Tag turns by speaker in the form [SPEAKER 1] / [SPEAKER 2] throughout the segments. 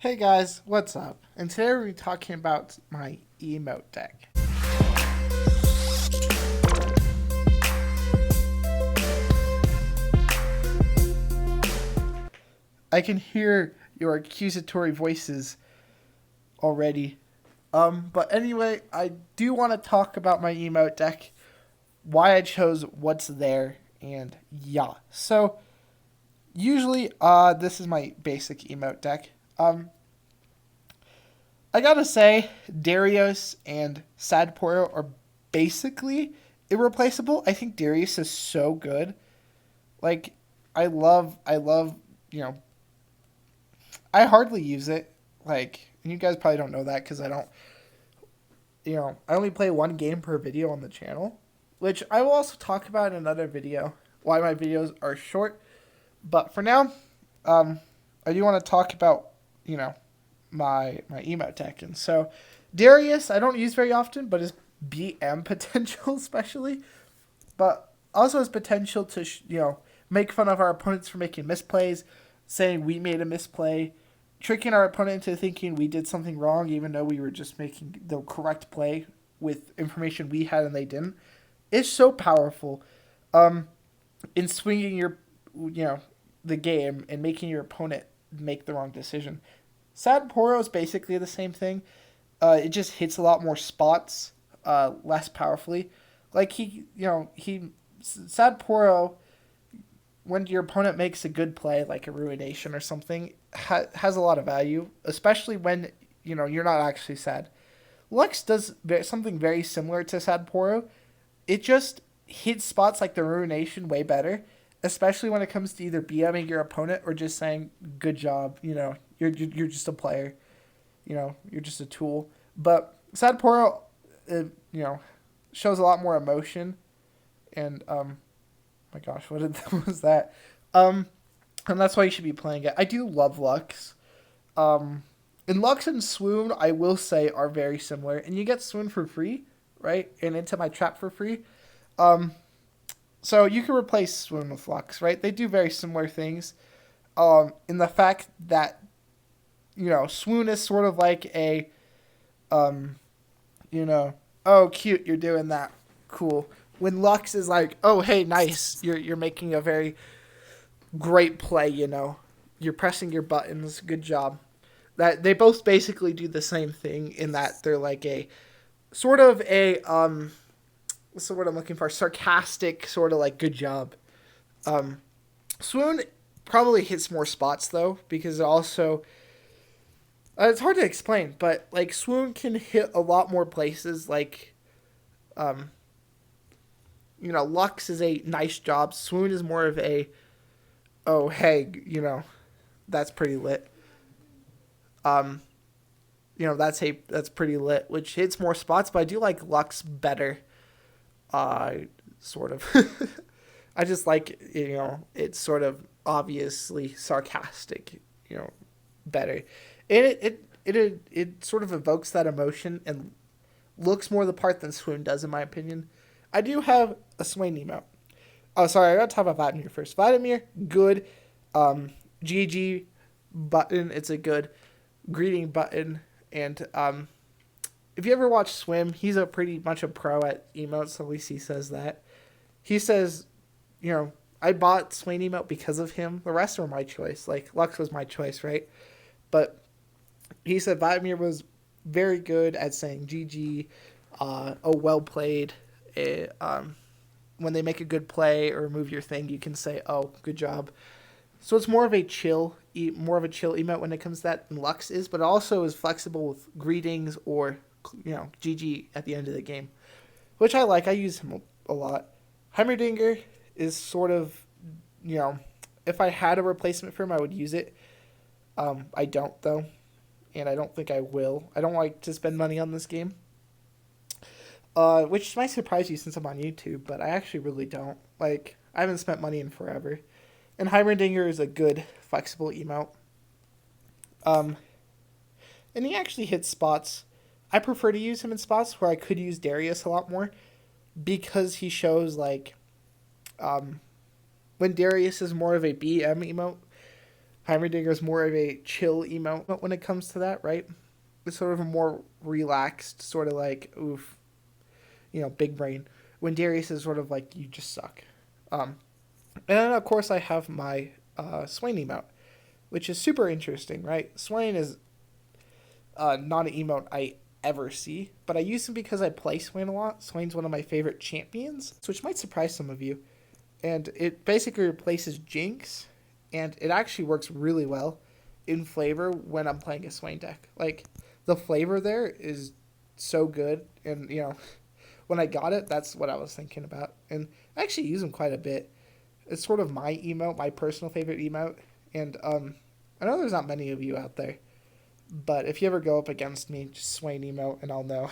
[SPEAKER 1] Hey guys, what's up? And today we're talking about my emote deck. I can hear your accusatory voices already. But anyway, I do want to talk about my emote deck, why I chose what's there, and yeah. So usually, this is my basic emote deck. I gotta say, Darius and Sadporo are basically irreplaceable. I think Darius is so good. Like, I love, you know, I hardly use it. Like, and you guys probably don't know that because I don't, I only play one game per video on the channel, which I will also talk about in another video. Why my videos are short, but for now, um, I do want to talk about, you know, my emote tech. And so Darius I don't use very often, but his BM potential especially, but also his potential to make fun of our opponents for making misplays, saying we made a misplay, tricking our opponent into thinking we did something wrong even though we were just making the correct play with information we had and they didn't. It's so powerful um, in swinging your the game and making your opponent make the wrong decision. Sad Poro is basically the same thing. It just hits a lot more spots, less powerfully. Like Sad Poro, when your opponent makes a good play, like a ruination or something, has a lot of value, especially when you're not actually sad. Lux does something very similar to Sad Poro. It just hits spots like the ruination way better, especially when it comes to either BMing your opponent or just saying good job. You're just a player. You're just a tool. But Sad Poro, shows a lot more emotion. And my gosh, was that? Um, and that's why you should be playing it. I do love Lux. And Lux and Swoon, I will say, are very similar. And you get Swoon for free, right? And Into My Trap for free. Um, so you can replace Swoon with Lux, right? They do very similar things. In the fact that Swoon is sort of like a, um, oh cute, you're doing that, cool. When Lux is like, oh hey, nice, you're making a very great play, you're pressing your buttons, good job. That they both basically do the same thing in that they're like a sort of a what's the word I'm looking for? Sarcastic, sort of like good job. Um, Swoon probably hits more spots though because it also it's hard to explain, but like Swoon can hit a lot more places. Like, um, Lux is a nice job. Swoon is more of a oh hey, that's pretty lit. Um, that's pretty lit, which hits more spots. But I do like Lux better. Uh, sort of. I just like it's sort of obviously sarcastic. Better, and it sort of evokes that emotion and looks more the part than Swoon does, in my opinion. I do have a Swain emote. Oh, sorry, I got to talk about Vladimir first. Vladimir, good. GG button, it's a good greeting button. And if you ever watch Swim, he's a pretty much a pro at emotes. At least he says that. He says, I bought Swain emote because of him. The rest were my choice. Like Lux was my choice, right? But he said Vladimir was very good at saying GG, oh, well played. When they make a good play or move your thing, you can say, oh, good job. So it's more of a chill emote when it comes to that than Lux is, but it also is flexible with greetings or, GG at the end of the game, which I like. I use him a lot. Heimerdinger is sort of, if I had a replacement for him, I would use it. I don't, though, and I don't think I will. I don't like to spend money on this game. Which might surprise you since I'm on YouTube, but I actually really don't. Like, I haven't spent money in forever. And Heimerdinger is a good, flexible emote. Um, and he actually hits spots. I prefer to use him in spots where I could use Darius a lot more because he shows, like, when Darius is more of a BM emote, Heimerdinger is more of a chill emote when it comes to that, right? It's sort of a more relaxed, sort of like, oof, big brain. When Darius is sort of like, you just suck. Um, and then, of course, I have my Swain emote, which is super interesting, right? Swain is not an emote I ever see, but I use him because I play Swain a lot. Swain's one of my favorite champions, which might surprise some of you. And it basically replaces Jinx, and it actually works really well in flavor when I'm playing a Swain deck. Like, the flavor there is so good, and when I got it, that's what I was thinking about. And I actually use him quite a bit. It's sort of my emote, my personal favorite emote, and I know there's not many of you out there, but if you ever go up against me, just Swain emote, and I'll know.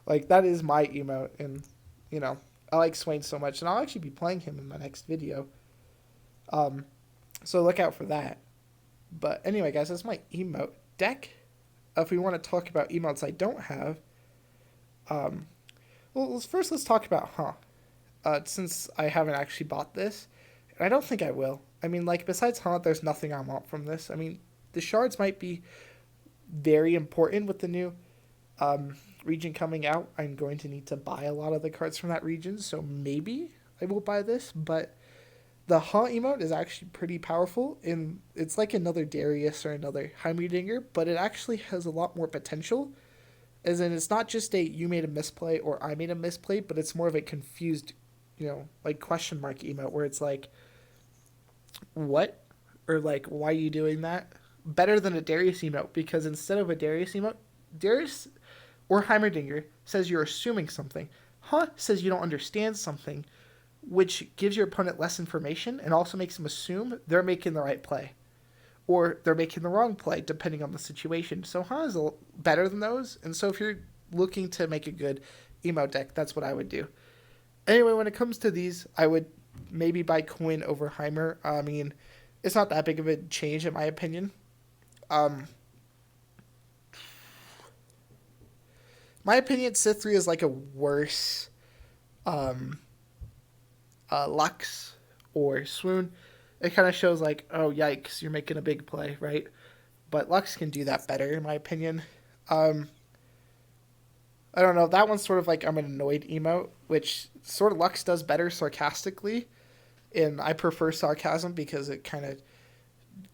[SPEAKER 1] Like, that is my emote, and you know I like Swain so much, and I'll actually be playing him in my next video. Um, so look out for that. But anyway, guys, that's my emote deck. If we want to talk about emotes I don't have, um, well, let's talk about since I haven't actually bought this, and I don't think I will. I mean, like, besides there's nothing I want from this. I mean, the shards might be very important with the new region coming out. I'm going to need to buy a lot of the cards from that region, so maybe I will buy this. But the emote is actually pretty powerful, and it's like another Darius or another Heimerdinger, but it actually has a lot more potential. As in, it's not just a you made a misplay or I made a misplay, but it's more of a confused, like question mark emote where it's like, what? Or like, why are you doing that? Better than a Darius emote, because instead of a Darius emote, Darius or Heimerdinger says you're assuming something. Says you don't understand something, which gives your opponent less information and also makes them assume they're making the right play. Or they're making the wrong play, depending on the situation. So is better than those. And so if you're looking to make a good emote deck, that's what I would do. Anyway, when it comes to these, I would maybe buy Coin over Heimer. I mean, it's not that big of a change in my opinion. My opinion, Sith 3 is like a worse um, Lux or Swoon. It kind of shows like, oh yikes, you're making a big play, right? But Lux can do that better, in my opinion. Um, I don't know. That one's sort of like I'm an annoyed emote, which sort of Lux does better sarcastically, and I prefer sarcasm because it kind of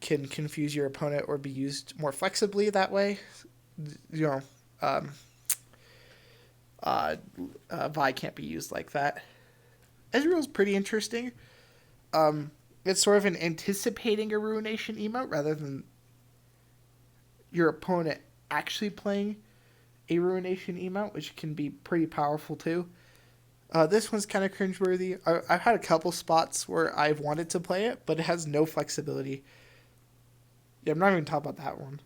[SPEAKER 1] can confuse your opponent or be used more flexibly that way. You know, um, Vi can't be used like that. Ezreal's pretty interesting. It's sort of an anticipating a ruination emote rather than your opponent actually playing a ruination emote, which can be pretty powerful too. This one's kind of cringeworthy. I've had a couple spots where I've wanted to play it, but it has no flexibility. Yeah, I'm not even talking about that one.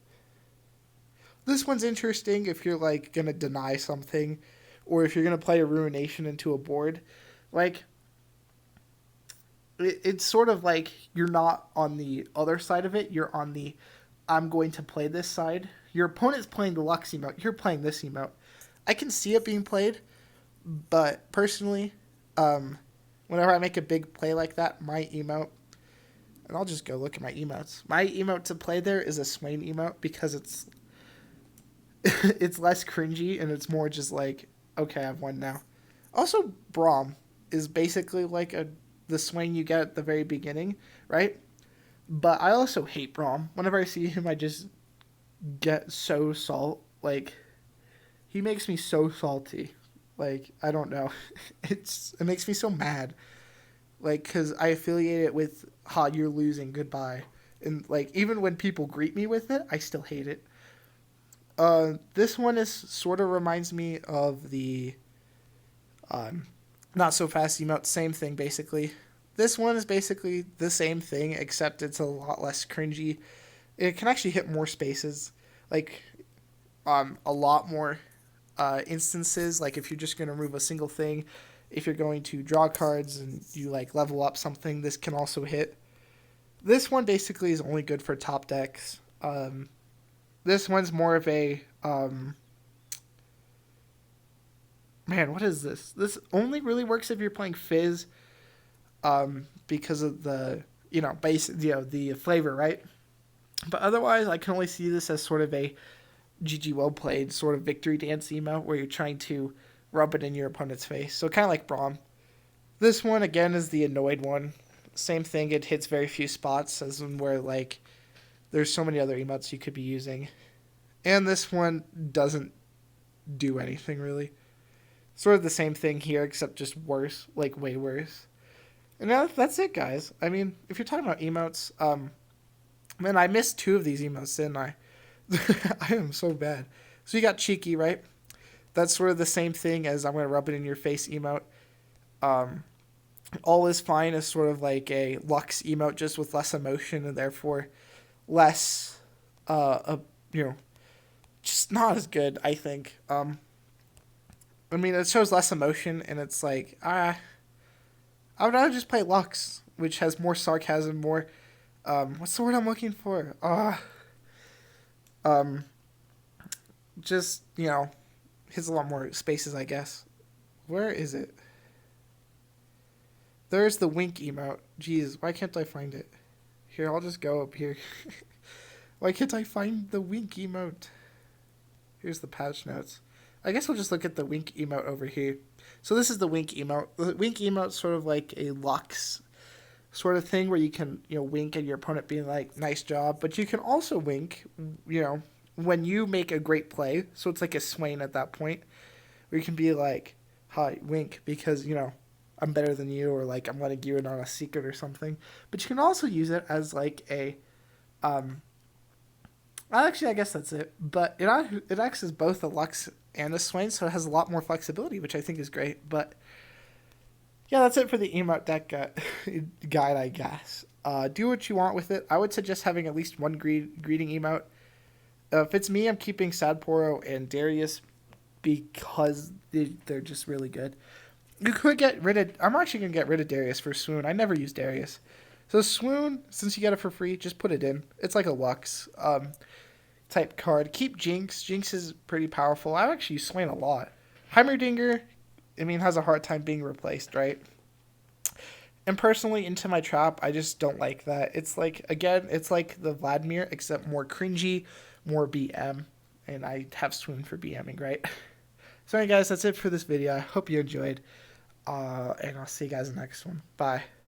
[SPEAKER 1] This one's interesting if you're like gonna deny something, or if you're gonna play a ruination into a board. Like, it's sort of like you're not on the other side of it. You're on the I'm going to play this side. Your opponent's playing the Lux emote. You're playing this emote. I can see it being played, but personally, whenever I make a big play like that, my emote, and I'll just go look at my emotes. My emote to play there is a Swain emote because it's it's less cringy and it's more just like, okay, I've won now. Also, Braum is basically like the Swain you get at the very beginning, right? But I also hate Braum. Whenever I see him, I just get so Like, he makes me so salty. Like, I don't know. It makes me so mad. Like, because I affiliate it with, you're losing, goodbye. And, like, even when people greet me with it, I still hate it. This one is sort of reminds me of the not so fast emote. Same thing, basically. This one is basically the same thing, except it's a lot less cringy. It can actually hit more spaces, like a lot more instances. Like if you're just going to remove a single thing, if you're going to draw cards and you like level up something, this can also hit. This one basically is only good for top decks. This one's more of a man. What is this? This only really works if you're playing Fizz, because of the base, the flavor, right? But otherwise, I can only see this as sort of a GG well played sort of victory dance emote where you're trying to rub it in your opponent's face. So kind of like Braum. This one again is the annoyed one. Same thing. It hits very few spots as in where like there's so many other emotes you could be using, and this one doesn't do anything really. Sort of the same thing here, except just worse, like way worse. And now that's it, guys. I mean, if you're talking about emotes, man, I missed two of these emotes, didn't I? I am so bad. So you got cheeky, right? That's sort of the same thing as I'm gonna rub it in your face emote. Um, all is fine is sort of like a Lux emote, just with less emotion and therefore less, uh, you know, just not as good. I think. I mean, it shows less emotion, and it's like I would rather just play Lux, which has more sarcasm, more what's the word I'm looking for? Um, just hits a lot more spaces, I guess. Where is it? There's the wink emote. Jeez, why can't I find it? Here, I'll just go up here. Why can't I find the wink emote? Here's the patch notes. I guess we'll just look at the wink emote over here. So this is the wink emote. The wink emote's sort of like a Lux sort of thing where you can, wink at your opponent being like, nice job. But you can also wink, when you make a great play. So it's like a Swain at that point where you can be like, hi, wink, because, I'm better than you, or like I'm letting you in on a secret or something. But you can also use it as like a, actually, I guess that's it. But it acts as both a Lux and a Swain, so it has a lot more flexibility, which I think is great. But yeah, that's it for the emote deck guide, I guess. Do what you want with it. I would suggest having at least one greeting emote. If it's me, I'm keeping Sadporo and Darius because they're just really good. You could get rid of... I'm actually going to get rid of Darius for Swoon. I never use Darius. So Swoon, since you get it for free, just put it in. It's like a Lux type card. Keep Jinx. Jinx is pretty powerful. I actually use Swain a lot. Heimerdinger, has a hard time being replaced, right? And personally, Into My Trap, I just don't like that. It's like, again, it's like the Vladimir, except more cringy, more BM. And I have Swoon for BMing, right? So anyway, guys, that's it for this video. I hope you enjoyed. And I'll see you guys in the next one. Bye.